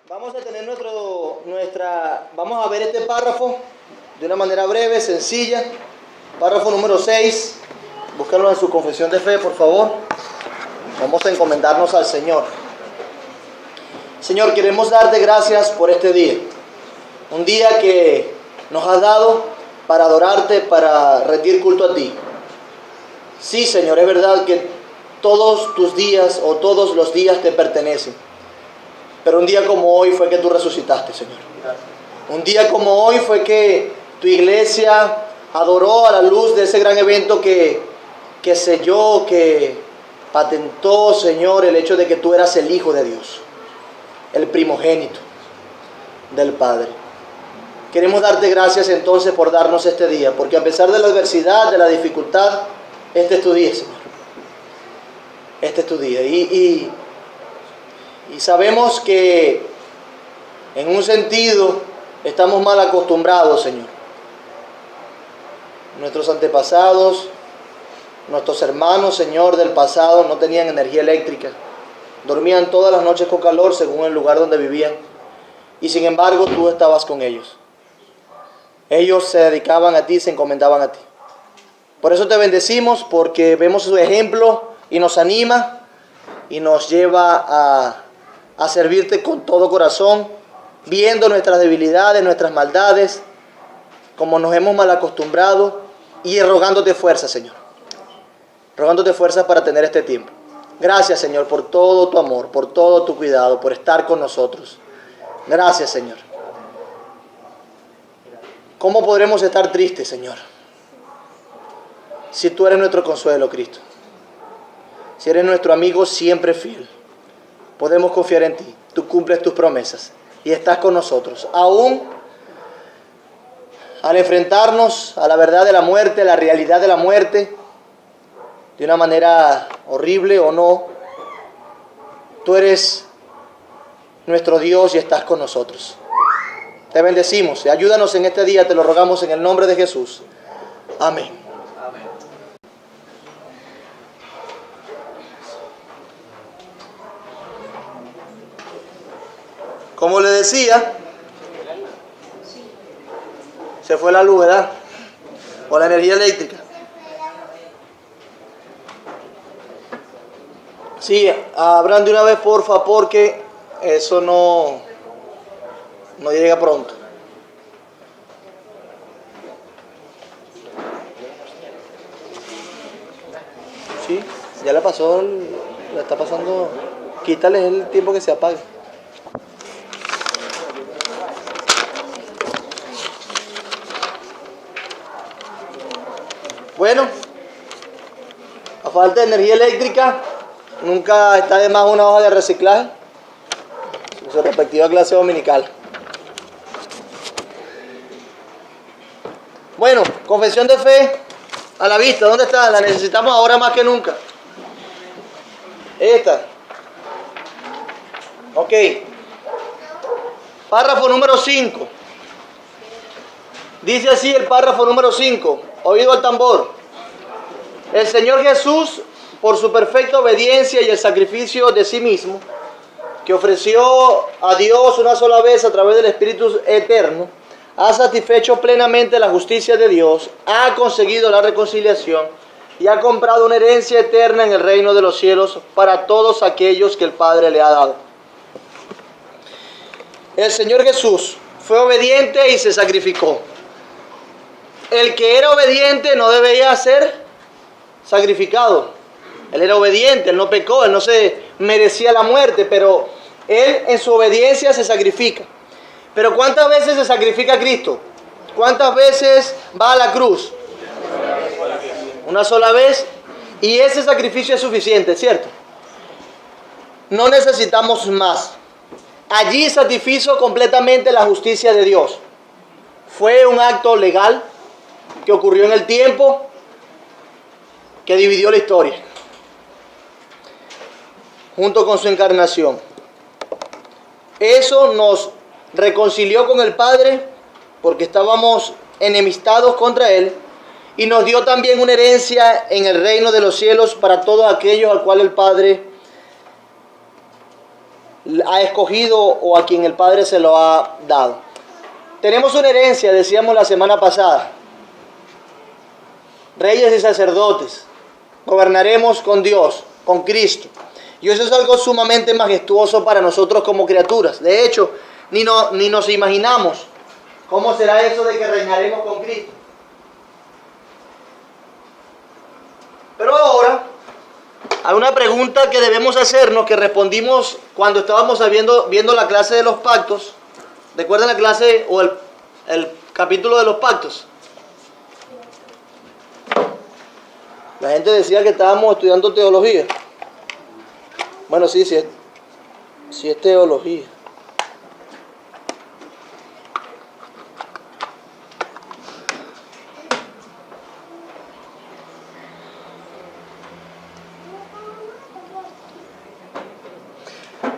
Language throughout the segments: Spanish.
Vamos a tener vamos a ver este párrafo de una manera breve, sencilla. Párrafo número 6. Búscalo en su confesión de fe, por favor. Vamos a encomendarnos al Señor. Señor, queremos darte gracias por este día. Un día que nos has dado para adorarte, para rendir culto a ti. Sí, Señor, es verdad que todos tus días o todos los días te pertenecen. Pero un día como hoy fue que tú resucitaste, Señor. Un día como hoy fue que tu iglesia adoró a la luz de ese gran evento que selló, que patentó, Señor, el hecho de que tú eras el Hijo de Dios, el primogénito del Padre. Queremos darte gracias entonces por darnos este día, porque a pesar de la adversidad, de la dificultad, este es tu día, Señor. Este es tu día. Y sabemos que en un sentido estamos mal acostumbrados, Señor. Nuestros antepasados, nuestros hermanos, Señor, del pasado no tenían energía eléctrica. Dormían todas las noches con calor según el lugar donde vivían. Y sin embargo tú estabas con ellos. Ellos se dedicaban a ti, se encomendaban a ti. Por eso te bendecimos, porque vemos su ejemplo y nos anima y nos lleva a servirte con todo corazón, viendo nuestras debilidades, nuestras maldades, como nos hemos mal acostumbrado, y rogándote fuerza, Señor. Rogándote fuerza para tener este tiempo. Gracias, Señor, por todo tu amor, por todo tu cuidado, por estar con nosotros. Gracias, Señor. ¿Cómo podremos estar tristes, Señor? Si tú eres nuestro consuelo, Cristo. Si eres nuestro amigo siempre fiel. Podemos confiar en ti. Tú cumples tus promesas y estás con nosotros. Aún al enfrentarnos a la verdad de la muerte, a la realidad de la muerte, de una manera horrible o no, tú eres nuestro Dios y estás con nosotros. Te bendecimos y ayúdanos en este día, te lo rogamos en el nombre de Jesús. Amén. Como le decía, se fue la luz, ¿verdad? O la energía eléctrica. Sí, abran de una vez, porfa, porque eso no llega pronto. Sí, ya le está pasando. Quítale el tiempo que se apague. Bueno, a falta de energía eléctrica, nunca está de más una hoja de reciclaje en su respectiva clase dominical. Bueno, confesión de fe a la vista. ¿Dónde está? La necesitamos ahora más que nunca. Esta. Ok. Párrafo número 5. Dice así el párrafo número 5. Oído al tambor. El Señor Jesús, por su perfecta obediencia y el sacrificio de sí mismo, que ofreció a Dios una sola vez a través del Espíritu Eterno, ha satisfecho plenamente la justicia de Dios, ha conseguido la reconciliación y ha comprado una herencia eterna en el reino de los cielos para todos aquellos que el Padre le ha dado. El Señor Jesús fue obediente y se sacrificó. El que era obediente no debía ser sacrificado. Él era obediente, él no pecó, él no se merecía la muerte, pero él en su obediencia se sacrifica. Pero ¿cuántas veces se sacrifica Cristo? ¿Cuántas veces va a la cruz? Una sola vez. Y ese sacrificio es suficiente, ¿cierto? No necesitamos más. Allí satisfizo completamente la justicia de Dios. Fue un acto legal que ocurrió en el tiempo, que dividió la historia, junto con su encarnación. Eso nos reconcilió con el Padre, porque estábamos enemistados contra Él, y nos dio también una herencia en el reino de los cielos para todos aquellos al cual el Padre ha escogido o a quien el Padre se lo ha dado. Tenemos una herencia, decíamos la semana pasada. Reyes y sacerdotes. Gobernaremos con Dios, con Cristo. Y eso es algo sumamente majestuoso para nosotros como criaturas. De hecho, ni nos imaginamos cómo será eso de que reinaremos con Cristo. Pero ahora hay una pregunta que debemos hacernos, que respondimos cuando estábamos viendo la clase de los pactos. ¿Recuerdan la clase o el capítulo de los pactos? La gente decía que estábamos estudiando teología. Bueno, sí es teología.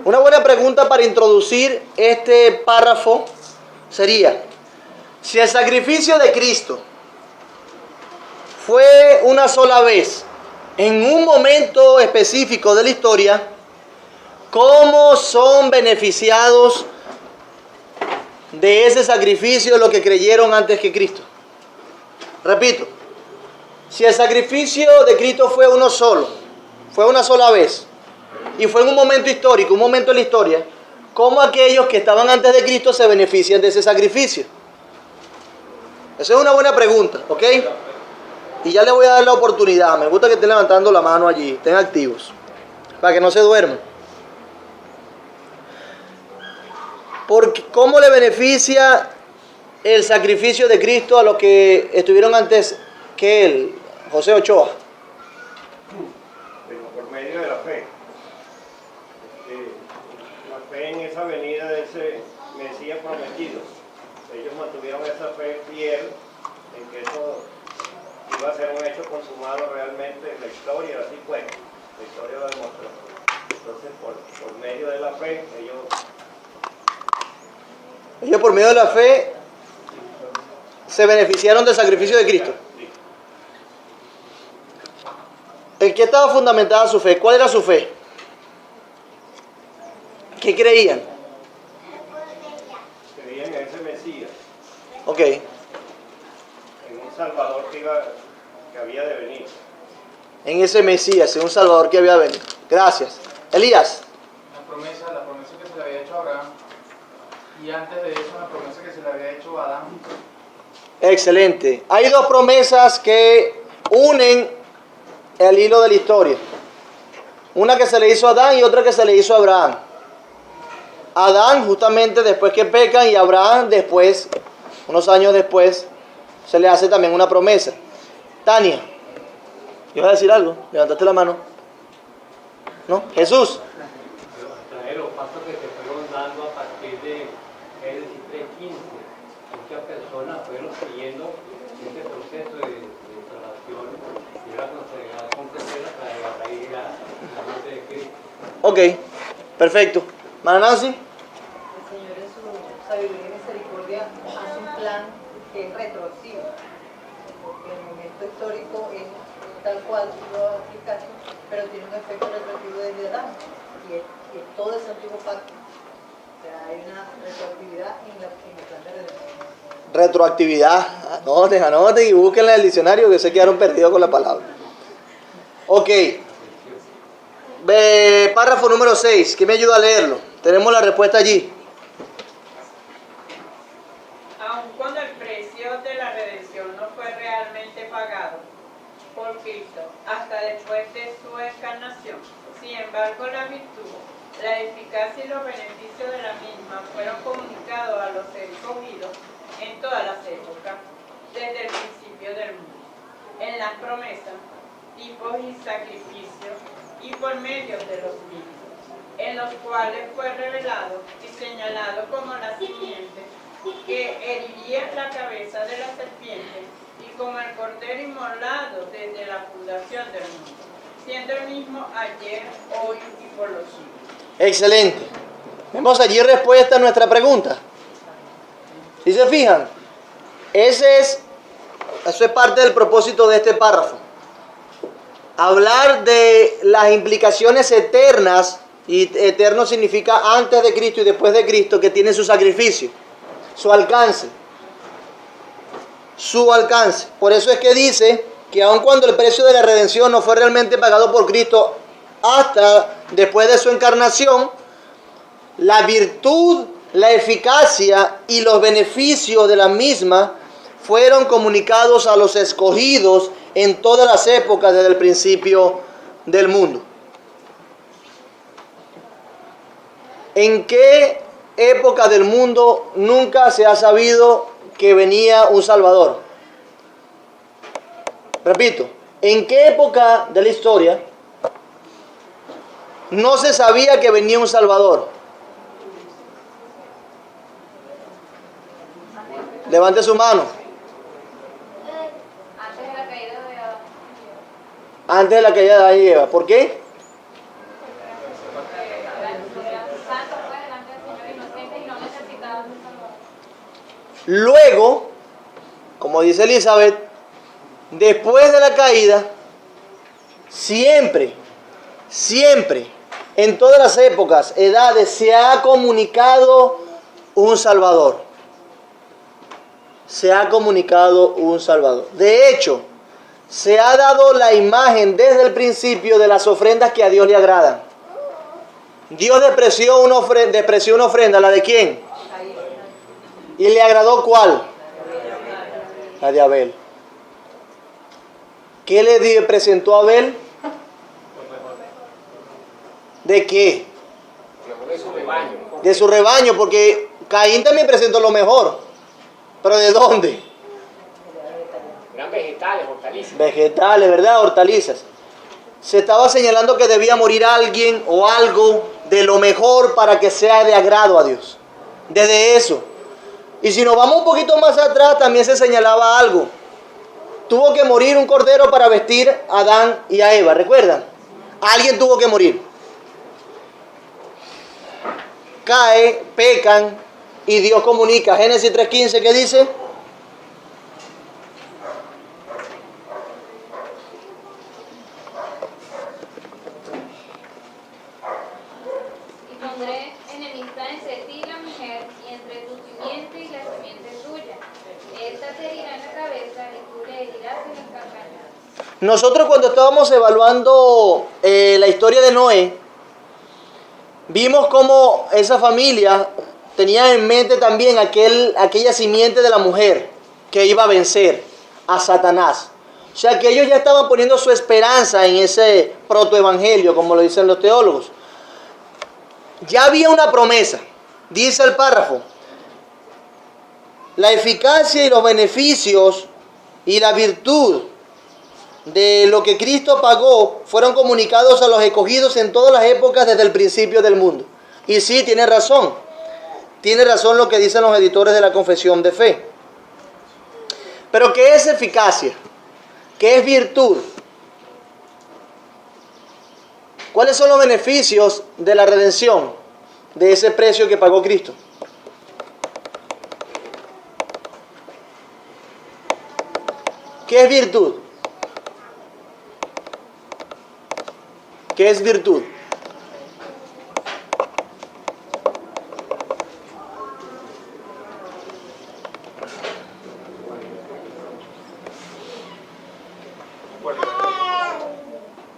Una buena pregunta para introducir este párrafo sería: si el sacrificio de Cristo fue una sola vez, en un momento específico de la historia, ¿cómo son beneficiados de ese sacrificio los que creyeron antes que Cristo? Repito, si el sacrificio de Cristo fue uno solo, fue una sola vez, y fue en un momento histórico, un momento de la historia, ¿cómo aquellos que estaban antes de Cristo se benefician de ese sacrificio? Esa es una buena pregunta, ¿ok? Y ya le voy a dar la oportunidad. Me gusta que estén levantando la mano allí, estén activos, para que no se duerman. Porque, ¿cómo le beneficia el sacrificio de Cristo a los que estuvieron antes que él? José Ochoa. Por medio de la fe. La fe en esa venida de ese Mesías prometido. Ellos mantuvieron esa fe fiel en que eso iba a ser un hecho consumado realmente en la historia, así fue. La historia lo demostró. Entonces, por medio de la fe, ellos por medio de la fe se beneficiaron del sacrificio de Cristo. ¿En qué estaba fundamentada su fe? ¿Cuál era su fe? ¿Qué creían? Creían en ese Mesías. Ok. En un Salvador que había de venir. En ese Mesías, en un Salvador que había de venir. Gracias. Elías. La promesa que se le había hecho a Abraham. Y antes de eso, la promesa que se le había hecho a Adán. Excelente. Hay dos promesas que unen el hilo de la historia. Una que se le hizo a Adán y otra que se le hizo a Abraham. Adán justamente después que pecan, y Abraham después, unos años después, se le hace también una promesa. Tania, ¿ibas a decir algo? Levantaste la mano. ¿No? Jesús. Los pasos que se fueron dando a partir de Génesis 3:15, muchas personas fueron siguiendo este proceso de salvación y era conceder para llegar ahí la muerte de Cristo. Ok, perfecto. Mananasi. El Señor en su sabiduría y misericordia hace un plan que es retroactivo, porque el momento histórico es tal cual lo aplicaste, pero tiene un efecto retroactivo desde Adán, y es todo ese antiguo pacto. O sea, hay una retroactividad en el plan de redención. Retroactividad. Anoten y búsquenla en el diccionario, que se quedaron perdidos con la palabra. Ok. Párrafo número 6. ¿Quién me ayuda a leerlo? Tenemos la respuesta allí. Aun cuando el precio de la redención no fue realmente pagado por Cristo hasta después de su encarnación, sin embargo la virtud, la eficacia y los beneficios de la misma fueron comunicados a los escogidos en todas las épocas, desde el principio del mundo, en las promesas, tipos y sacrificios, y por medio de los mismos, en los cuales fue revelado y señalado como la simiente que heriría la cabeza de la serpiente, y como el cordero inmolado desde la fundación del mundo, siendo el mismo ayer, hoy y por los siglos. Excelente. Vemos allí respuesta a nuestra pregunta. Si se fijan, eso es parte del propósito de este párrafo. Hablar de las implicaciones eternas Y eterno significa antes de Cristo y después de Cristo, que tiene su sacrificio, su alcance. Su alcance. Por eso es que dice que aun cuando el precio de la redención no fue realmente pagado por Cristo hasta después de su encarnación, la virtud, la eficacia y los beneficios de la misma fueron comunicados a los escogidos en todas las épocas desde el principio del mundo. ¿En qué época del mundo nunca se ha sabido que venía un Salvador? Repito, ¿en qué época de la historia no se sabía que venía un Salvador? Levante su mano. Antes de la caída de Adán. Antes de la caída de Adán y Eva. ¿Por qué? Santos fue delante del Señor inocente y no necesitaban de Salvador. Luego, como dice Elizabeth, después de la caída, siempre, en todas las épocas, edades, se ha comunicado un Salvador. Se ha comunicado un Salvador. De hecho, se ha dado la imagen desde el principio de las ofrendas que a Dios le agradan. Dios despreció una ofrenda, ¿la de quién? ¿Y le agradó cuál? La de Abel. ¿Qué le presentó a Abel? ¿De qué? De su rebaño. De su rebaño, porque Caín también presentó lo mejor. ¿Pero de dónde? Eran vegetales, hortalizas. Vegetales, ¿verdad? Hortalizas. Se estaba señalando que debía morir alguien o algo de lo mejor para que sea de agrado a Dios. Desde eso. Y si nos vamos un poquito más atrás, también se señalaba algo. Tuvo que morir un cordero para vestir a Adán y a Eva, ¿recuerdan? Alguien tuvo que morir. Cae, pecan y Dios comunica. Génesis 3:15, ¿qué dice? Y pondré enemistad entre ti y la mujer, y entre tu simiente y la simiente tuya. Esta te herirá en la cabeza y tú le herirás en el calcañar. Nosotros cuando estábamos evaluando la historia de Noé, vimos cómo esa familia tenía en mente también aquella simiente de la mujer que iba a vencer a Satanás. O sea que ellos ya estaban poniendo su esperanza en ese protoevangelio, como lo dicen los teólogos. Ya había una promesa, dice el párrafo. La eficacia y los beneficios y la virtud de lo que Cristo pagó fueron comunicados a los escogidos en todas las épocas desde el principio del mundo. Y sí, tiene razón lo que dicen los editores de la Confesión de Fe. Pero ¿qué es eficacia? ¿Qué es virtud? ¿Cuáles son los beneficios de la redención, de ese precio que pagó Cristo? ¿Qué es virtud? ¿Qué es virtud?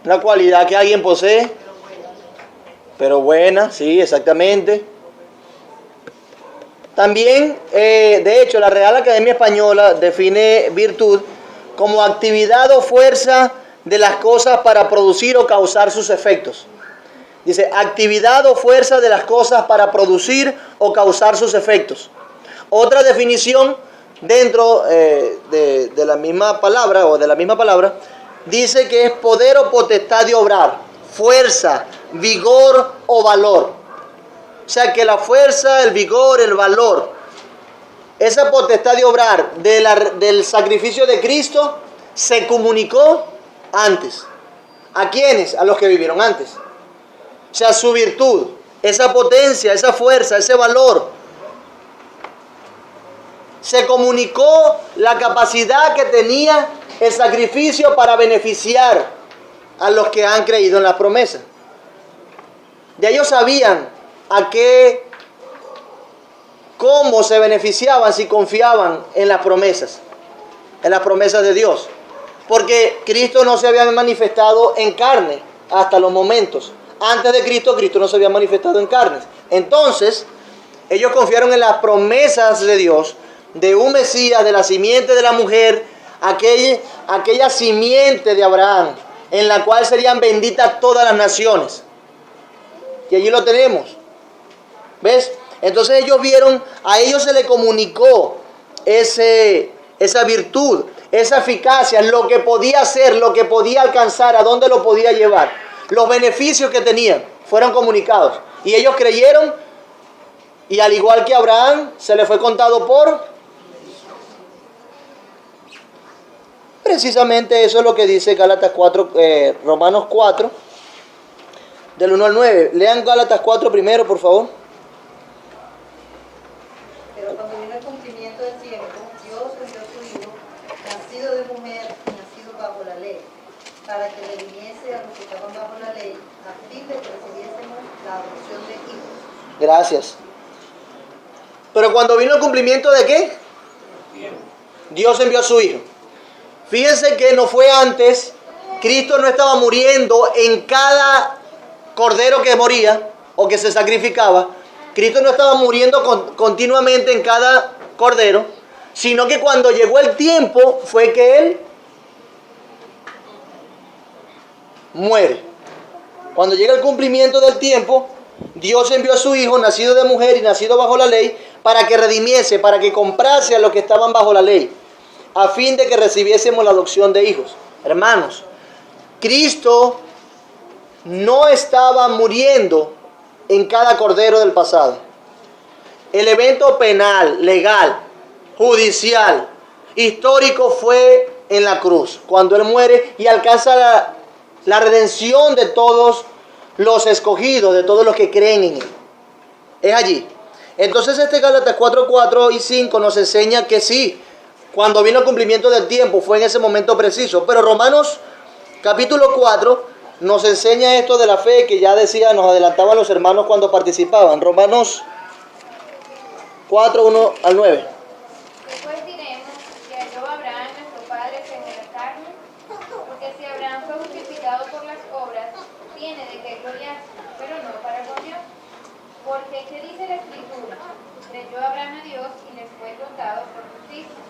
Una cualidad que alguien posee, pero buena, sí, exactamente. También, de hecho, la Real Academia Española define virtud como actividad o fuerza de las cosas para producir o causar sus efectos. Dice, actividad o fuerza de las cosas para producir o causar sus efectos. Otra definición dentro de la misma palabra, dice que es poder o potestad de obrar, fuerza, vigor o valor. O sea que la fuerza, el vigor, el valor, esa potestad de obrar del sacrificio de Cristo se comunicó antes. ¿A quiénes? A los que vivieron antes. O sea, su virtud, esa potencia, esa fuerza, ese valor, se comunicó la capacidad que tenía el sacrificio para beneficiar a los que han creído en las promesas. Ya ellos sabían cómo se beneficiaban si confiaban en las promesas de Dios. Porque Cristo no se había manifestado en carne hasta los momentos. Antes de Cristo, Cristo no se había manifestado en carne. Entonces, ellos confiaron en las promesas de Dios, de un Mesías, de la simiente de la mujer, aquella simiente de Abraham, en la cual serían benditas todas las naciones. Y allí lo tenemos. ¿Ves? Entonces ellos vieron, a ellos se les comunicó esa virtud, esa eficacia, lo que podía hacer, lo que podía alcanzar, a dónde lo podía llevar. Los beneficios que tenían fueron comunicados. Y ellos creyeron, y al igual que Abraham, se le fue contado por... Precisamente eso es lo que dice Romanos 4, del 1 al 9. Lean Gálatas 4 primero, por favor. Pero cuando vino el cumplimiento del tiempo, Dios envió a su Hijo, nacido de mujer y nacido bajo la ley, para que redimiese a los que estaban bajo la ley, a fin de que recibiésemos la adopción de hijos. Gracias. Pero cuando vino el cumplimiento de ¿qué? Dios envió a su Hijo. Fíjense que no fue antes, Cristo no estaba muriendo en cada cordero que moría o que se sacrificaba. Cristo no estaba muriendo continuamente en cada cordero, sino que cuando llegó el tiempo fue que Él muere. Cuando llega el cumplimiento del tiempo, Dios envió a su Hijo, nacido de mujer y nacido bajo la ley, para que redimiese, para que comprase a los que estaban bajo la ley, a fin de que recibiésemos la adopción de hijos. Hermanos, Cristo no estaba muriendo en cada cordero del pasado. El evento penal, legal, judicial, histórico fue en la cruz, cuando Él muere y alcanza la redención de todos los escogidos, de todos los que creen en Él. Es allí. Entonces Gálatas 4, 4 y 5 nos enseña que sí, cuando vino el cumplimiento del tiempo fue en ese momento preciso. Pero Romanos capítulo 4 nos enseña esto de la fe que ya decía, nos adelantaban los hermanos cuando participaban. Romanos 4, 1 al 9. Después diremos que halló Abraham nuestro padre según la carne, porque si Abraham fue justificado por las obras, tiene de qué gloriarse, pero no para con Dios. Porque ¿qué dice la Escritura? Creyó Abraham a Dios y les fue contado por justicia.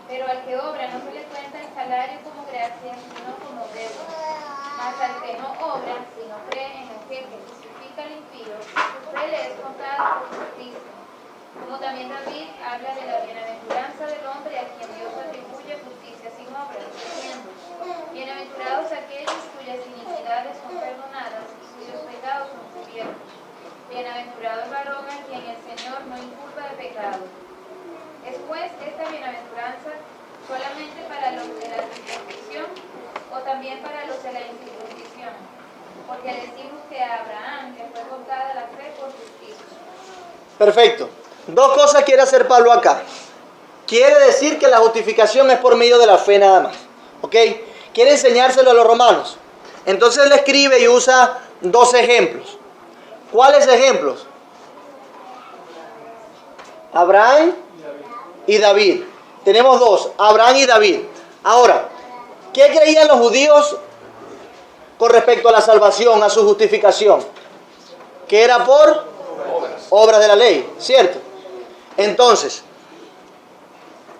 Pero al que obra no se le cuenta el salario como gracia, sino como deuda. Mas al que no obra, sino cree en aquel que justifica al impío, su fe le es contada por justicia. Como también David habla de la bienaventuranza del hombre a quien Dios atribuye justicia sin obras, diciendo: bienaventurados aquellos cuyas iniquidades son perdonadas y cuyos pecados son cubiertos. Bienaventurado el varón a quien el Señor no inculpa de pecado. ¿Es pues esta bienaventuranza solamente para los de la circuncisión o también para los de la incircuncisión? Porque decimos que a Abraham le fue contada la fe por justicia. Perfecto. Dos cosas quiere hacer Pablo acá. Quiere decir que la justificación es por medio de la fe nada más. ¿Ok? Quiere enseñárselo a los romanos. Entonces él escribe y usa dos ejemplos. ¿Cuáles ejemplos? Abraham y David. Tenemos dos, Abraham y David. Ahora, ¿qué creían los judíos con respecto a la salvación, a su justificación? Que era por obras de la ley, ¿cierto? Entonces,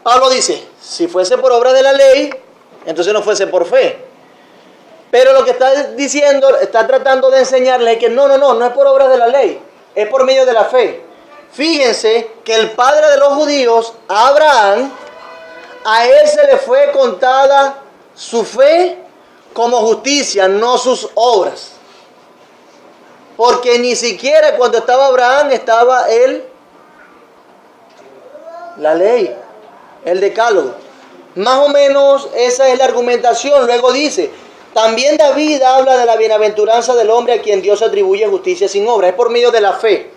Pablo dice, si fuese por obra de la ley, entonces no fuese por fe. Pero lo que está diciendo, está tratando de enseñarles que no es por obra de la ley, es por medio de la fe. Fíjense que el padre de los judíos, Abraham, a él se le fue contada su fe como justicia, no sus obras. Porque ni siquiera cuando estaba Abraham estaba la ley, el decálogo. Más o menos esa es la argumentación. Luego dice, también David habla de la bienaventuranza del hombre a quien Dios atribuye justicia sin obra. Es por medio de la fe.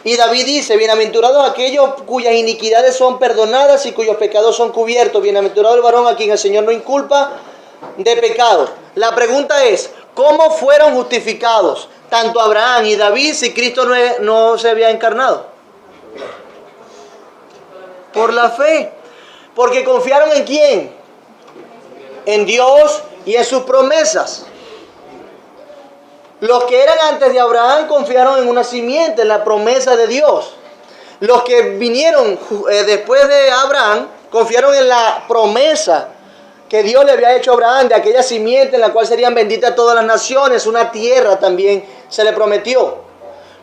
Y David dice, bienaventurados aquellos cuyas iniquidades son perdonadas y cuyos pecados son cubiertos. Bienaventurado el varón a quien el Señor no inculpa de pecado. La pregunta es, ¿Cómo fueron justificados tanto Abraham y David si Cristo no se había encarnado? Por la fe. Porque confiaron ¿en quién? En Dios y en sus promesas. Los que eran antes de Abraham confiaron en una simiente, en la promesa de Dios. Los que vinieron después de Abraham confiaron en la promesa que Dios le había hecho a Abraham, de aquella simiente en la cual serían benditas todas las naciones, una tierra también se le prometió.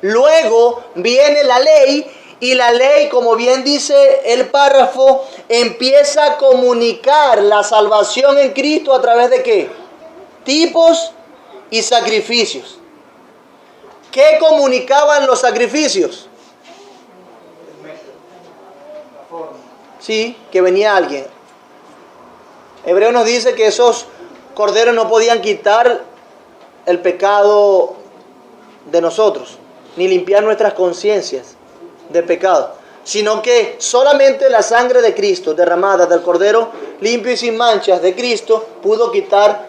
Luego viene la ley, y la ley, como bien dice el párrafo, empieza a comunicar la salvación en Cristo a través de ¿qué? Tipos y sacrificios. ¿Qué comunicaban los sacrificios? Sí, que venía alguien. Hebreo nos dice que esos corderos no podían quitar el pecado de nosotros, ni limpiar nuestras conciencias de pecado, sino que solamente la sangre de Cristo derramada del cordero limpio y sin manchas de Cristo pudo quitar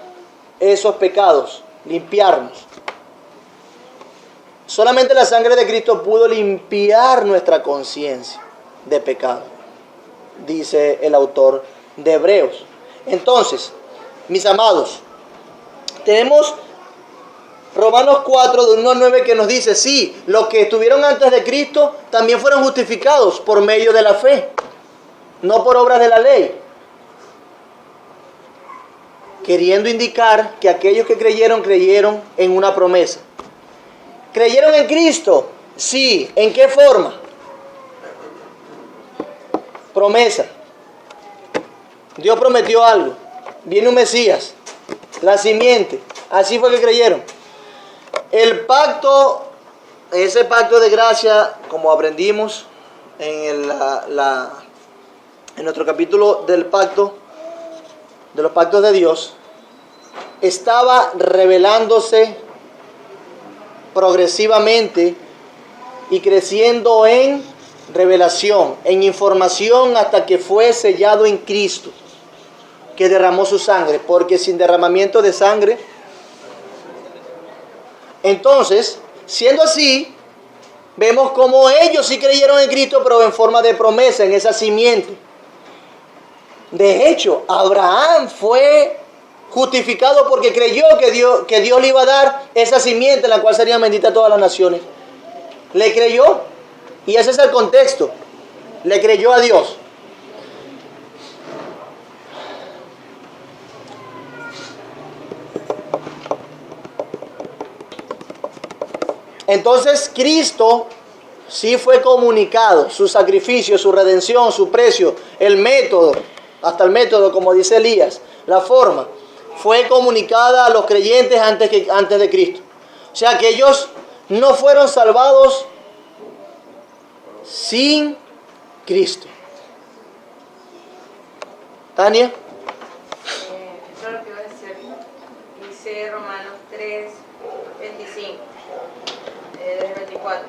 esos pecados, limpiarnos. Solamente la sangre de Cristo pudo limpiar nuestra conciencia de pecado, dice el autor de Hebreos. Entonces, mis amados, tenemos Romanos 4, de 1 al 9, que nos dice, sí, los que estuvieron antes de Cristo también fueron justificados por medio de la fe, no por obras de la ley. Queriendo indicar que aquellos que creyeron en una promesa. ¿Creyeron en Cristo? Sí. ¿En qué forma? Promesa. Dios prometió algo. Viene un Mesías, la simiente. Así fue que creyeron. El pacto, ese pacto de gracia, como aprendimos en nuestro capítulo del pacto, de los pactos de Dios, estaba revelándose progresivamente y creciendo en revelación, en información, hasta que fue sellado en Cristo, que derramó su sangre, porque sin derramamiento de sangre. Entonces, siendo así, vemos como ellos sí creyeron en Cristo, pero en forma de promesa, en esa simiente. De hecho, Abraham fue justificado porque creyó que Dios le iba a dar esa simiente en la cual serían benditas todas las naciones. Le creyó, y ese es el contexto. Le creyó a Dios. Entonces Cristo sí fue comunicado, su sacrificio, su redención, su precio, el método, hasta el método, como dice Elías, la forma, fue comunicada a los creyentes antes de Cristo. O sea que ellos no fueron salvados sin Cristo. Tania. Eso es lo que iba a decir. Dice Romanos 3, 25, 24.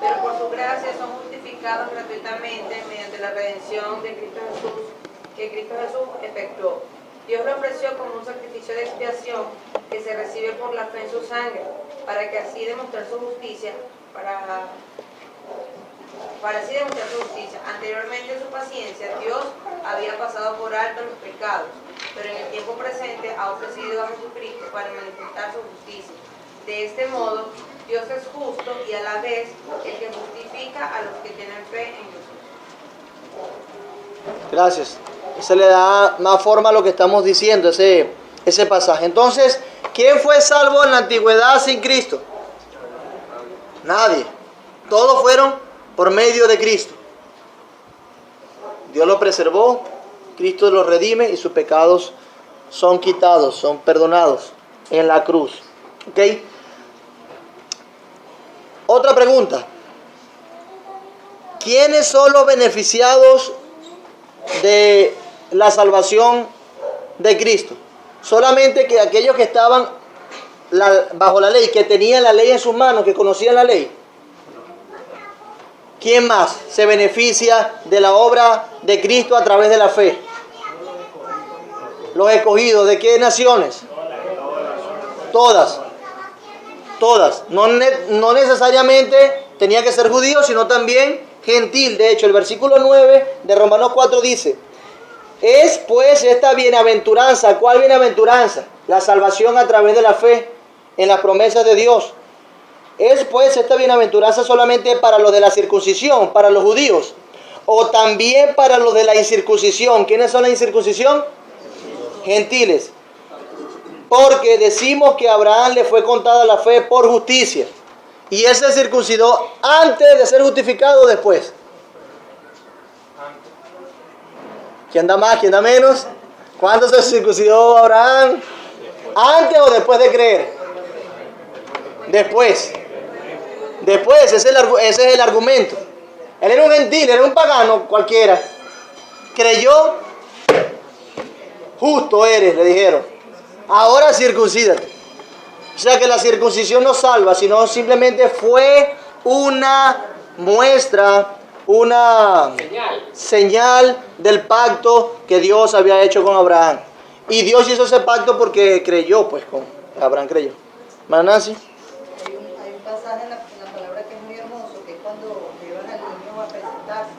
Pero por su gracia son justificados gratuitamente mediante la redención de Cristo Jesús, que Cristo Jesús efectuó. Dios lo ofreció como un sacrificio de expiación que se recibe por la fe en su sangre, para que así demostrar su justicia, para así demostrar su justicia. Anteriormente en su paciencia, Dios había pasado por alto los pecados, pero en el tiempo presente ha ofrecido a Jesucristo para manifestar su justicia. De este modo, Dios es justo y a la vez el que justifica a los que tienen fe en Jesús. Gracias. Se le da más forma a lo que estamos diciendo, ese pasaje. Entonces, ¿quién fue salvo en la antigüedad sin Cristo? Nadie. Todos fueron por medio de Cristo. Dios lo preservó, Cristo lo redime y sus pecados son quitados, son perdonados en la cruz. ¿Ok? Otra pregunta. ¿Quiénes son los beneficiados de la salvación de Cristo? Solamente que aquellos que estaban bajo la ley, que tenían la ley en sus manos, que conocían la ley. ¿Quién más se beneficia de la obra de Cristo a través de la fe? Los escogidos. ¿De qué naciones? Todas. Todas. No necesariamente tenía que ser judío, sino también gentil. De hecho, el versículo 9 de Romanos 4 dice: es pues esta bienaventuranza. ¿Cuál bienaventuranza? La salvación a través de la fe en las promesas de Dios. ¿Es pues esta bienaventuranza solamente para los de la circuncisión, para los judíos? ¿O también para los de la incircuncisión? ¿Quiénes son la incircuncisión? Gentiles. Porque decimos que a Abraham le fue contada la fe por justicia. ¿Y él se circuncidó antes de ser justificado o después? ¿Quién da más? ¿Quién da menos? ¿Cuándo se circuncidó Abraham? ¿Antes o después de creer? Después. Después, ese es el argumento. Él era un gentil, era un pagano cualquiera. Creyó, justo eres, le dijeron. Ahora circuncídate. O sea que la circuncisión no salva, sino simplemente fue una muestra, una señal del pacto que Dios había hecho con Abraham. Y Dios hizo ese pacto porque creyó, pues, con Abraham creyó. ¿Manasi? Hay un pasaje en la palabra que es muy hermoso, que es cuando llevan al niño a presentarse,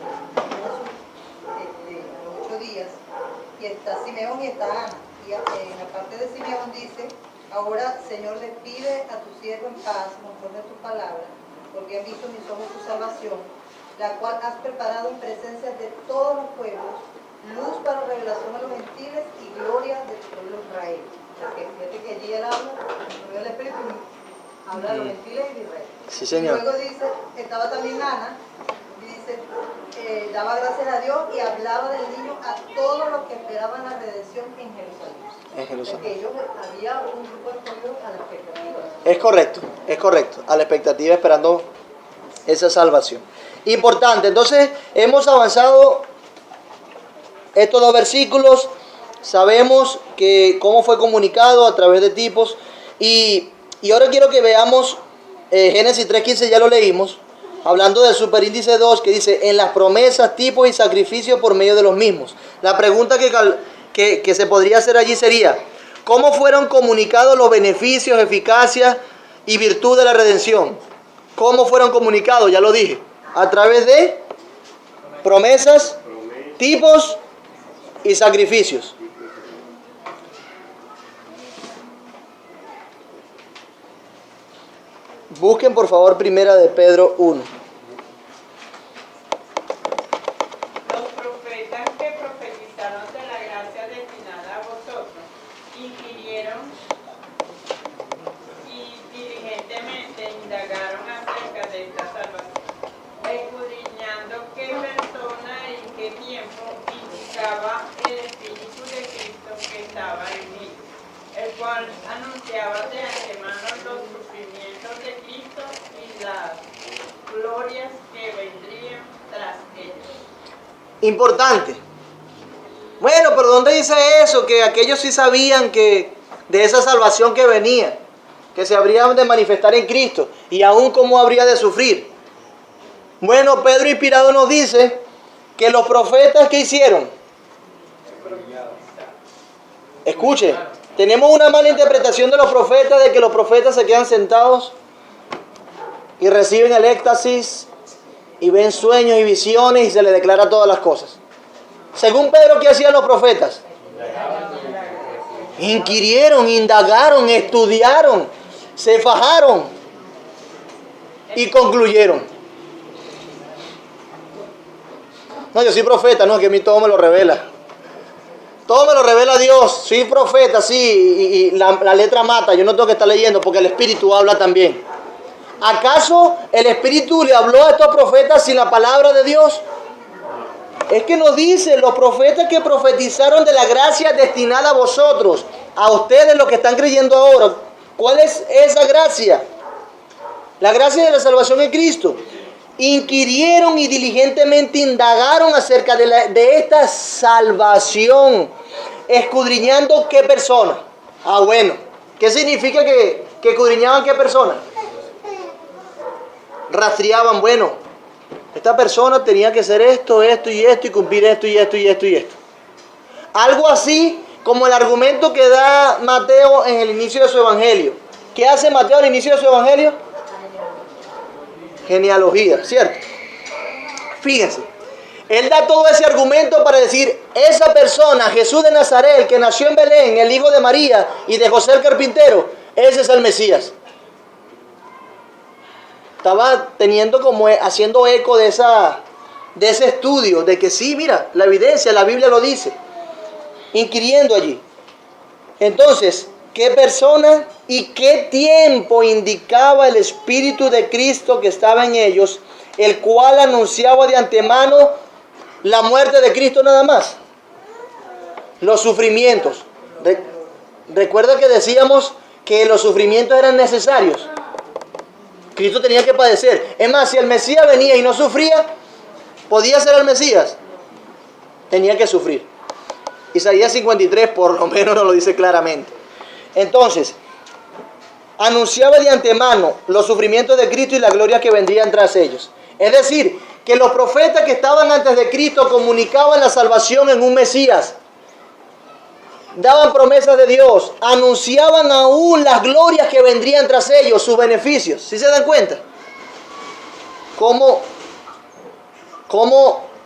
los 8 días, y está Simeón y está Ana. Y en la parte de Simeón dice: ahora, Señor, despide a tu siervo en paz, conforme a tu palabra, porque han visto mis ojos tu salvación, la cual has preparado en presencia de todos los pueblos, luz para revelación a los gentiles y gloria de tu pueblo Israel. Porque fíjate que allí él habla, el Espíritu habla de los gentiles y de Israel. Sí, señor. Y luego dice, estaba también Ana, y dice, daba gracias a Dios y hablaba del niño a todos los que esperaban la redención en Jerusalén. En Jerusalén. Porque ellos, había un grupo de pueblos a la expectativa. Es correcto, a la expectativa, esperando esa salvación. Importante, entonces hemos avanzado estos 2 versículos, sabemos que cómo fue comunicado a través de tipos, y ahora quiero que veamos Génesis 3.15, ya lo leímos, hablando del superíndice 2, que dice: en las promesas, tipos y sacrificios por medio de los mismos. La pregunta que se podría hacer allí sería: ¿cómo fueron comunicados los beneficios, eficacia y virtud de la redención? ¿Cómo fueron comunicados? Ya lo dije. A través de promesas, tipos y sacrificios. Busquen por favor Primera de Pedro 1. Los profetas que profetizaron de la gracia destinada a vosotros inquirieron y diligentemente indagaron acerca de esta salvación, escudriñando qué persona y qué tiempo indicaba el Espíritu de Cristo que estaba en mí, el cual anunciaba de antemano los sufrimientos de Cristo y las glorias que vendrían tras ellos. Importante. Bueno, pero ¿dónde dice eso? Que aquellos sí sabían que de esa salvación que venía, que se habrían de manifestar en Cristo, y aún cómo habría de sufrir. Bueno, Pedro inspirado nos dice que los profetas, ¿qué hicieron? Escuche, tenemos una mala interpretación de los profetas, de que los profetas se quedan sentados y reciben el éxtasis y ven sueños y visiones y se les declara todas las cosas. Según Pedro, ¿qué hacían los profetas? Inquirieron, indagaron, estudiaron, se fajaron y concluyeron. No, yo soy profeta, no, que a mí todo me lo revela. Todo me lo revela Dios. Soy profeta, sí, y la letra mata. Yo no tengo que estar leyendo porque el Espíritu habla también. ¿Acaso el Espíritu le habló a estos profetas sin la palabra de Dios? Es que nos dice, los profetas que profetizaron de la gracia destinada a vosotros, a ustedes los que están creyendo ahora. ¿Cuál es esa gracia? La gracia de la salvación en Cristo. Inquirieron y diligentemente indagaron acerca de esta salvación, escudriñando qué persona. Ah, bueno, ¿qué significa que escudriñaban qué persona? Rastreaban, bueno, esta persona tenía que hacer esto, esto y esto, y cumplir esto y esto y esto y esto. Algo así como el argumento que da Mateo en el inicio de su evangelio. ¿Qué hace Mateo al inicio de su evangelio? Genealogía, ¿cierto? Fíjense, él da todo ese argumento para decir, esa persona, Jesús de Nazaret, el que nació en Belén, el hijo de María y de José el carpintero, ese es el Mesías. Estaba teniendo como haciendo eco de ese estudio, de que sí, mira, la evidencia, la Biblia lo dice, inquiriendo allí. Entonces, ¿qué persona y qué tiempo indicaba el Espíritu de Cristo que estaba en ellos, el cual anunciaba de antemano la muerte de Cristo nada más? Los sufrimientos. Recuerda que decíamos que los sufrimientos eran necesarios. Cristo tenía que padecer. Es más, si el Mesías venía y no sufría, ¿podía ser el Mesías? Tenía que sufrir. Isaías 53 por lo menos nos lo dice claramente. Entonces, anunciaba de antemano los sufrimientos de Cristo y la gloria que vendrían tras ellos. Es decir, que los profetas que estaban antes de Cristo comunicaban la salvación en un Mesías. Daban promesas de Dios, anunciaban aún las glorias que vendrían tras ellos, sus beneficios. ¿Sí se dan cuenta? ¿Cómo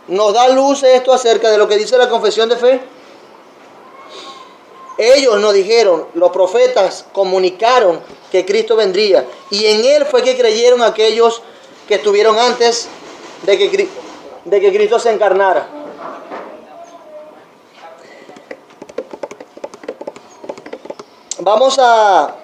nos da luz esto acerca de lo que dice la confesión de fe? Ellos nos dijeron, los profetas comunicaron que Cristo vendría, y en Él fue que creyeron aquellos que estuvieron antes de que Cristo se encarnara. Vamos a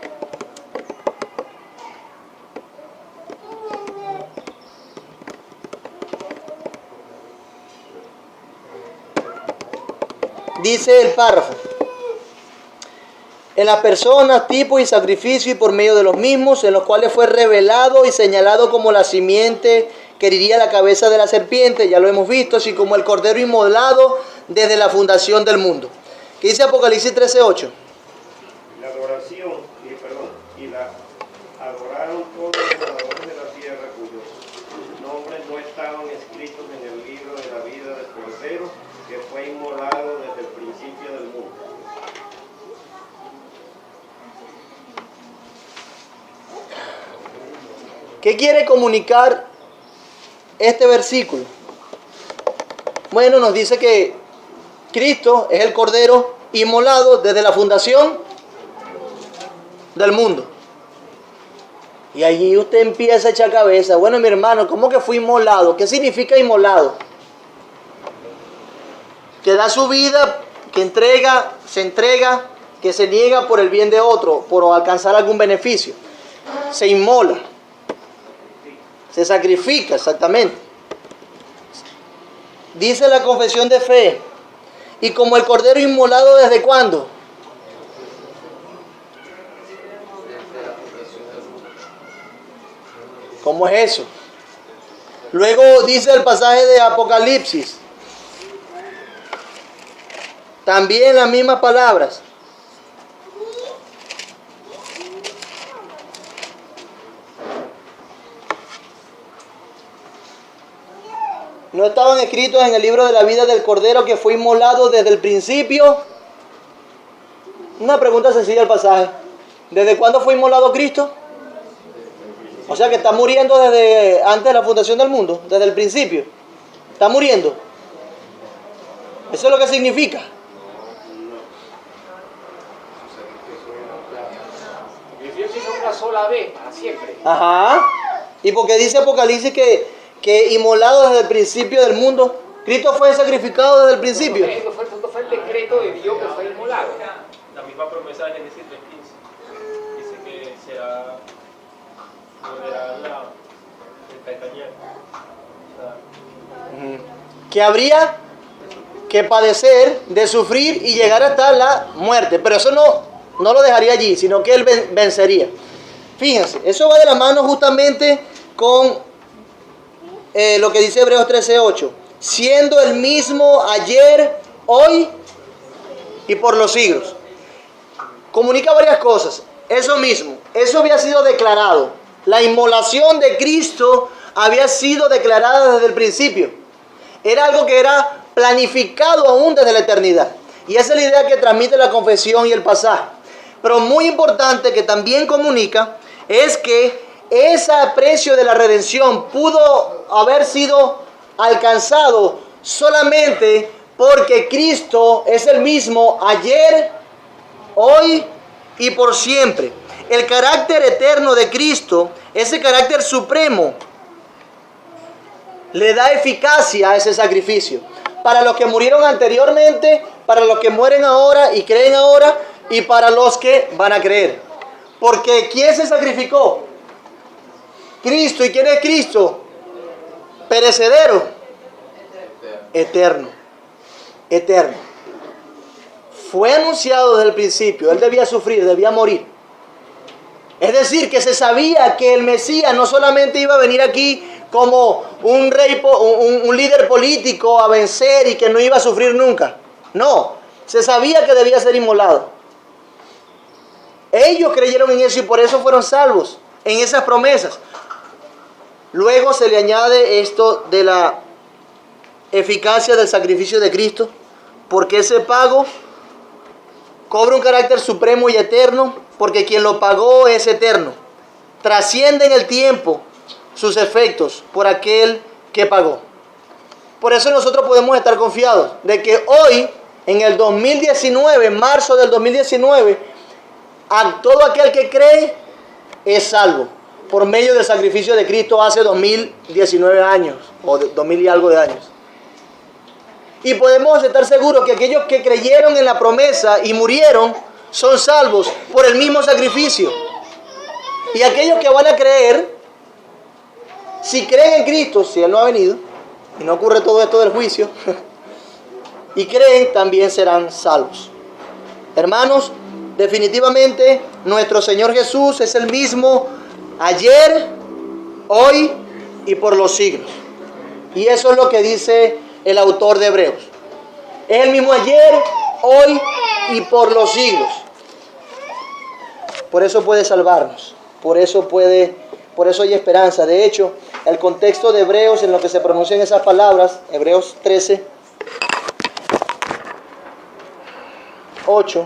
dice el párrafo: en las personas, tipos y sacrificios, y por medio de los mismos, en los cuales fue revelado y señalado como la simiente que heriría la cabeza de la serpiente, ya lo hemos visto, así como el cordero inmolado desde la fundación del mundo. ¿Qué dice Apocalipsis 13:8? Y la adoraron todos los moradores de la tierra, cuyos nombres no estaban escritos en el libro de la vida del Cordero, que fue inmolado desde el principio del mundo. ¿Qué quiere comunicar este versículo? Bueno, nos dice que Cristo es el Cordero inmolado desde la fundación del mundo. Y allí usted empieza a echar cabeza. Bueno, mi hermano, ¿cómo que fue inmolado? ¿Qué significa inmolado? Que da su vida, que se entrega, que se niega por el bien de otro, por alcanzar algún beneficio. Se inmola. Se sacrifica, exactamente. Dice la confesión de fe. Y como el Cordero inmolado, ¿desde cuándo? ¿Cómo es eso? Luego dice el pasaje de Apocalipsis. También las mismas palabras. ¿No estaban escritos en el libro de la vida del Cordero que fue inmolado desde el principio? Una pregunta sencilla al pasaje. ¿Desde cuándo fue inmolado Cristo? O sea que está muriendo desde antes de la fundación del mundo, desde el principio. Está muriendo. Eso es lo que significa. Dios hizo una sola vez, para siempre. Ajá. ¿Y porque dice Apocalipsis que inmolado desde el principio del mundo? ¿Cristo fue sacrificado desde el principio? No fue el decreto de Dios que fue inmolado. La misma promesa de Génesis 3:15 dice que será el pestañero. Que habría que padecer, de sufrir y llegar hasta la muerte. Pero eso no lo dejaría allí, sino que Él vencería. Fíjense, eso va de la mano justamente con lo que dice Hebreos 13:8. Siendo el mismo ayer, hoy y por los siglos. Comunica varias cosas. Eso mismo, eso había sido declarado. La inmolación de Cristo había sido declarada desde el principio. Era algo que era planificado aún desde la eternidad. Y esa es la idea que transmite la confesión y el pasaje. Pero muy importante que también comunica es que ese precio de la redención pudo haber sido alcanzado solamente porque Cristo es el mismo ayer, hoy y por siempre. El carácter eterno de Cristo, ese carácter supremo, le da eficacia a ese sacrificio. Para los que murieron anteriormente, para los que mueren ahora y creen ahora, y para los que van a creer. Porque ¿quién se sacrificó? Cristo. ¿Y quién es Cristo? Perecedero. Eterno. Eterno. Fue anunciado desde el principio. Él debía sufrir, debía morir. Es decir, que se sabía que el Mesías no solamente iba a venir aquí como un rey, un líder político a vencer y que no iba a sufrir nunca. No, se sabía que debía ser inmolado. Ellos creyeron en eso y por eso fueron salvos en esas promesas. Luego se le añade esto de la eficacia del sacrificio de Cristo, porque ese pago cobra un carácter supremo y eterno, porque quien lo pagó es eterno. Trasciende en el tiempo sus efectos por aquel que pagó. Por eso nosotros podemos estar confiados de que hoy, en el 2019, en marzo del 2019, a todo aquel que cree es salvo por medio del sacrificio de Cristo hace 2019 años, o 2000 y algo de años. Y podemos estar seguros que aquellos que creyeron en la promesa y murieron son salvos por el mismo sacrificio. Y aquellos que van a creer, si creen en Cristo, si Él no ha venido, y no ocurre todo esto del juicio, y creen, también serán salvos. Hermanos, definitivamente nuestro Señor Jesús es el mismo ayer, hoy y por los siglos. Y eso es lo que dice el autor de Hebreos. Es el mismo ayer, hoy y por los siglos. Por eso puede salvarnos. Por eso hay esperanza. De hecho, el contexto de Hebreos en lo que se pronuncian esas palabras, Hebreos 13, 8,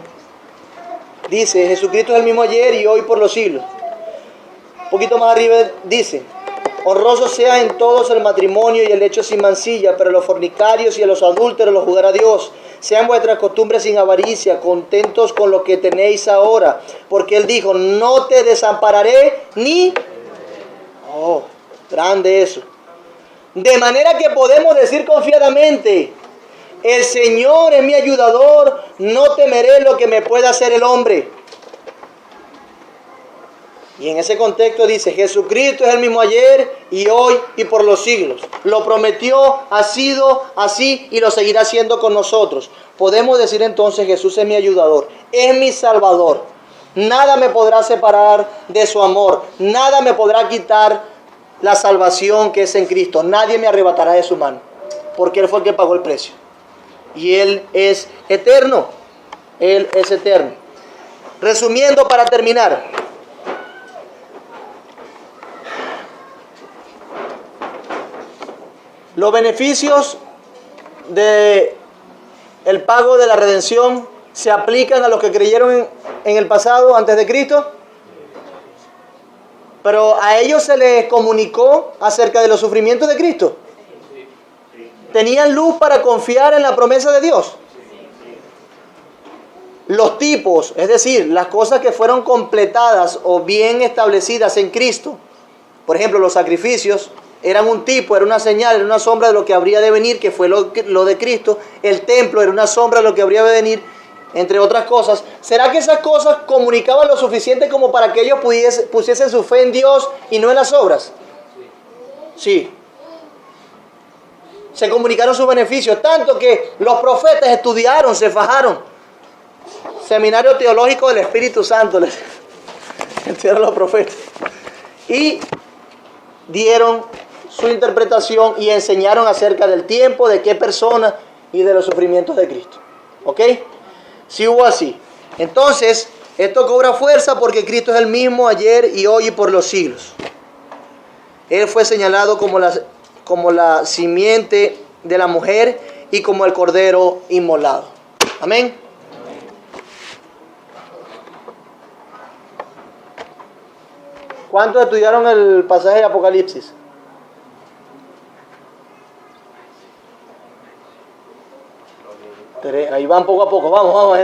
dice, Jesucristo es el mismo ayer y hoy por los siglos. Un poquito más arriba dice, honroso sea en todos el matrimonio y el hecho sin mancilla, pero los fornicarios y a los adúlteros los jugar a Dios. Sean vuestras costumbres sin avaricia, contentos con lo que tenéis ahora. Porque Él dijo, no te desampararé ni... Oh, grande eso. De manera que podemos decir confiadamente, el Señor es mi ayudador, no temeré lo que me pueda hacer el hombre. Y en ese contexto dice, Jesucristo es el mismo ayer y hoy y por los siglos. Lo prometió, ha sido así y lo seguirá siendo con nosotros. Podemos decir entonces, Jesús es mi ayudador, es mi salvador. Nada me podrá separar de su amor, nada me podrá quitar la salvación que es en Cristo. Nadie me arrebatará de su mano, porque Él fue el que pagó el precio. Y Él es eterno, Él es eterno. Resumiendo para terminar, los beneficios del pago de la redención se aplican a los que creyeron en el pasado antes de Cristo, pero a ellos se les comunicó acerca de los sufrimientos de Cristo. ¿Tenían luz para confiar en la promesa de Dios? Los tipos, es decir, las cosas que fueron completadas o bien establecidas en Cristo, por ejemplo, los sacrificios, eran un tipo, era una señal, era una sombra de lo que habría de venir, que fue lo de Cristo. El templo era una sombra de lo que habría de venir, entre otras cosas. ¿Será que esas cosas comunicaban lo suficiente como para que ellos pusiesen su fe en Dios y no en las obras? Sí. Se comunicaron sus beneficios, tanto que los profetas estudiaron, se fajaron. Seminario teológico del Espíritu Santo, les estudiaron los profetas. Y dieron su interpretación y enseñaron acerca del tiempo, de qué persona y de los sufrimientos de Cristo. ¿Ok? Sí hubo así. Entonces, esto cobra fuerza porque Cristo es el mismo ayer y hoy y por los siglos. Él fue señalado como la simiente de la mujer y como el cordero inmolado. Amén. ¿Cuántos estudiaron el pasaje de Apocalipsis? Ahí van poco a poco, vamos.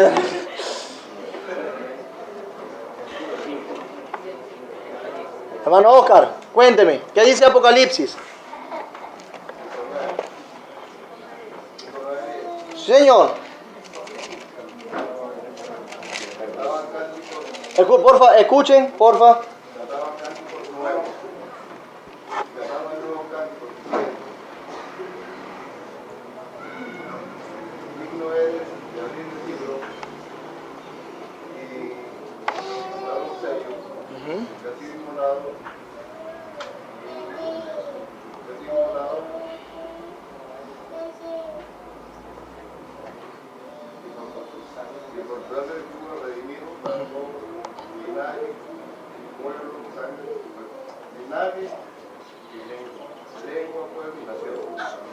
Hermano Oscar, cuénteme, ¿qué dice Apocalipsis? Señor. Porfa, escuchen, porfa.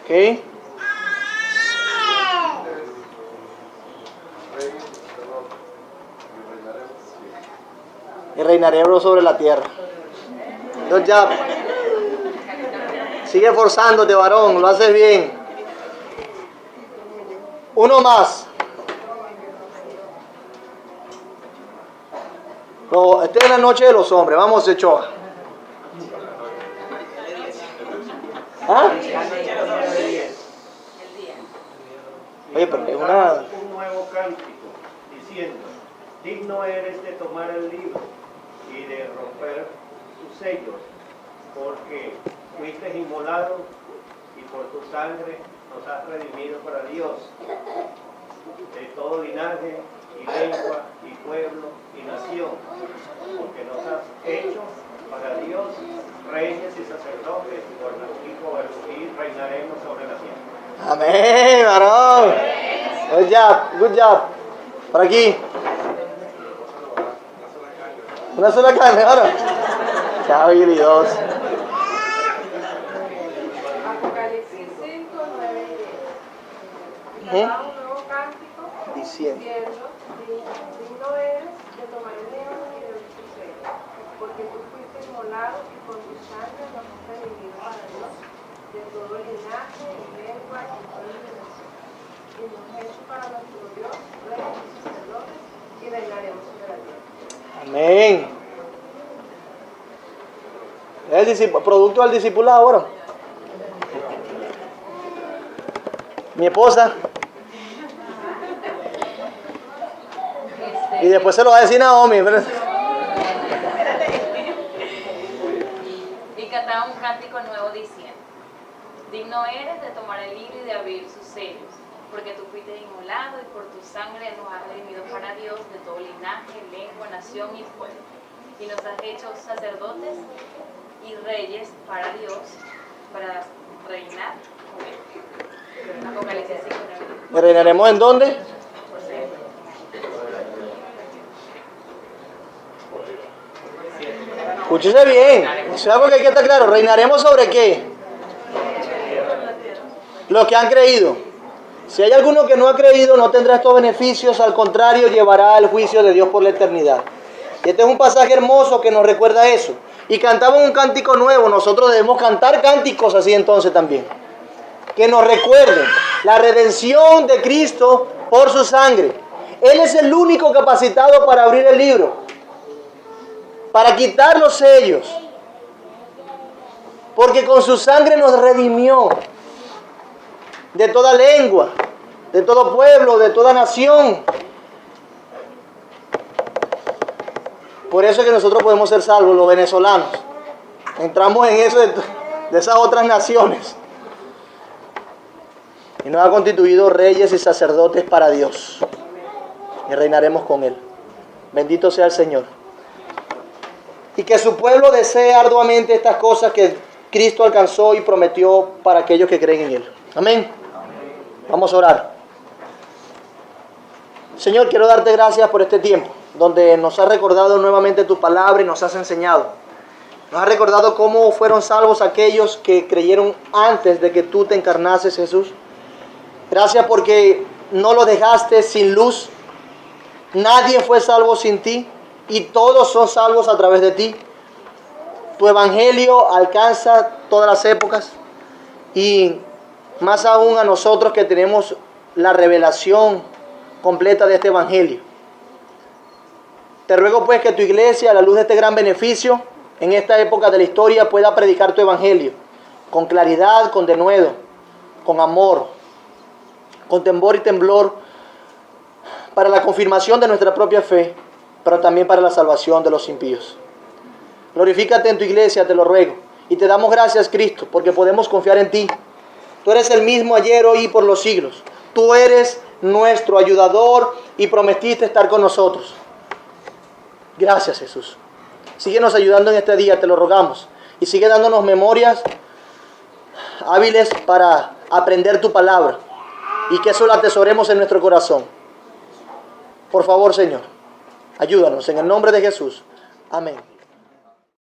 Okay. Y reinaremos sobre la tierra. Entonces ya, sigue esforzándote, varón, lo haces bien. Uno más. Esta es la noche de los hombres. Vamos, Echoa. ¿Ah? Oye, pero es un nuevo cántico diciendo: digno eres de tomar el libro y de romper sus sellos, porque fuiste inmolado y por tu sangre nos has redimido para Dios de todo linaje y lengua y pueblo y nación, porque nos has hecho para Dios reyes y sacerdotes y reinaremos sobre la tierra. Amén, varón. Good job. Por aquí. Una sola carne, varón. Chao, Dios. Apocalipsis 5, 9 y 10. Cantaba un nuevo cántico diciendo: digno eres de tomar el león y de abrir sus sellos, porque tú fuiste inmolado y con tu sangre nos has redimido para Dios de todo linaje y lengua y pueblo y nación. Y nos has hecho para nuestro Dios reyes y sacerdotes y reinaremos sobre la tierra. Amén. Es el producto del discipulado ahora. Mi esposa. Y después se lo va a decir Naomi. Y cantaba un cántico nuevo diciendo: digno eres de tomar el libro y de abrir sus sellos, porque tú fuiste inmolado y por tu sangre nos has redimido para Dios de todo linaje, lengua, nación y pueblo. Y nos has hecho sacerdotes y reyes para Dios, para reinar con Él. Apocalipsis 5. ¿Reinaremos en dónde? Escúchese bien. O sea, porque hay que estar claro. ¿Reinaremos sobre qué? Los que han creído. Si hay alguno que no ha creído, no tendrá estos beneficios, al contrario, llevará al juicio de Dios por la eternidad. Y este es un pasaje hermoso que nos recuerda eso. Y cantamos un cántico nuevo, nosotros debemos cantar cánticos así entonces también. Que nos recuerden la redención de Cristo por su sangre. Él es el único capacitado para abrir el libro, para quitar los sellos. Porque con su sangre nos redimió de toda lengua, de todo pueblo, de toda nación. Por eso es que nosotros podemos ser salvos, los venezolanos. Entramos en eso de esas otras naciones. Y nos ha constituido reyes y sacerdotes para Dios. Y reinaremos con Él. Bendito sea el Señor. Y que su pueblo desee arduamente estas cosas que Cristo alcanzó y prometió para aquellos que creen en Él. Amén. Vamos a orar. Señor, quiero darte gracias por este tiempo, donde nos has recordado nuevamente tu palabra y nos has enseñado. Nos has recordado cómo fueron salvos aquellos que creyeron antes de que tú te encarnases, Jesús. Gracias porque no lo dejaste sin luz. Nadie fue salvo sin ti y todos son salvos a través de ti. Tu evangelio alcanza todas las épocas y más aún a nosotros que tenemos la revelación completa de este evangelio. Te ruego pues que tu iglesia, a la luz de este gran beneficio, en esta época de la historia, pueda predicar tu evangelio con claridad, con denuedo, con amor, con temor y temblor, para la confirmación de nuestra propia fe, pero también para la salvación de los impíos. Glorifícate en tu iglesia, te lo ruego, y te damos gracias, Cristo, porque podemos confiar en ti. Tú eres el mismo ayer, hoy y por los siglos. Tú eres nuestro ayudador y prometiste estar con nosotros. Gracias, Jesús. Síguenos ayudando en este día, te lo rogamos, y sigue dándonos memorias hábiles para aprender tu palabra y que eso lo atesoremos en nuestro corazón. Por favor, Señor, ayúdanos en el nombre de Jesús. Amén.